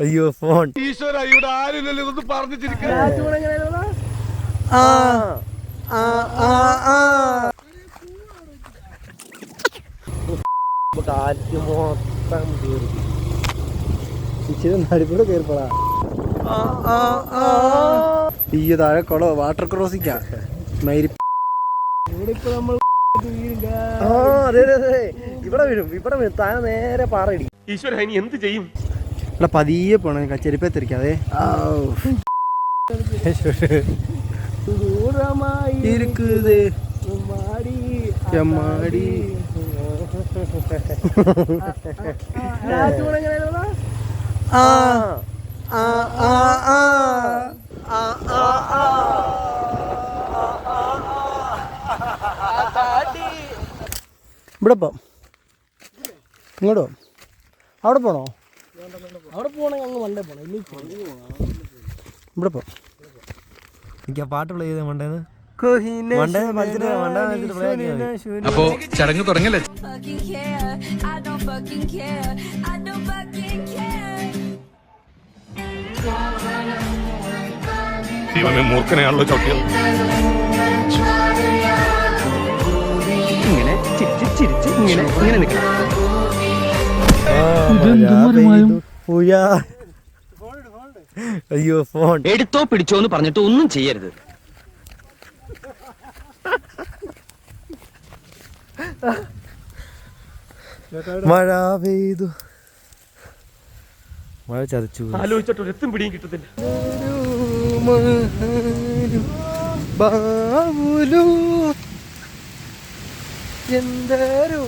അയ്യോ ഫോൺ. ഈശ്വര ഇവിടെ ആരില്ലല്ലോ ഇതൊന്നും പറഞ്ഞിരിക്കാൻ. കാറ്റ് മൊത്തം കയറി ഇച്ചിരി നടുക്കൂടെ കയറിപ്പോടാ. ഈ താഴെ കുളോ വാട്ടർ ക്രോസിക്കാ മൈരി. അതെ അതെ അതെ ഇവിടെ വീഴും താഴെ നേരെ പാറയിടി. ഈശ്വര ഇനി എന്ത് ചെയ്യും? ഇവിടെ പതിയെ പോണം ചെരുപ്പേ തിരിക്കാതെ. இருக்குது എമ്മാടി. ഇവിടെ പോ, ഇങ്ങോട്ടോ. അവിടെ പോണോ? അവിടെ പോണെങ്കിൽ അങ്ങ് മണ്ടേ പോണം. ഇവിടെ പോ. എനിക്ക് ആ പാട്ട് പ്ലേ ചെയ്ത് മണ്ടേന്ന്. അപ്പോ ചടങ്ങ് തുടങ്ങല്ലേ? മൂർഖനെയാണല്ലോ ചവിട്ടിയത്. ഇങ്ങനെ ചിരിച്ച് ഇങ്ങനെ നിൽക്കണം. അയ്യോ ഫോൺ എടുത്തോ പിടിച്ചോ എന്ന് പറഞ്ഞിട്ട് ഒന്നും ചെയ്യരുത്. മഴ പെയ്തു, മഴ ചതച്ചു. ആലോചിച്ചിട്ട് ഒരെത്തും പിടിയും കിട്ടത്തില്ല. ബാബുലു എന്തോ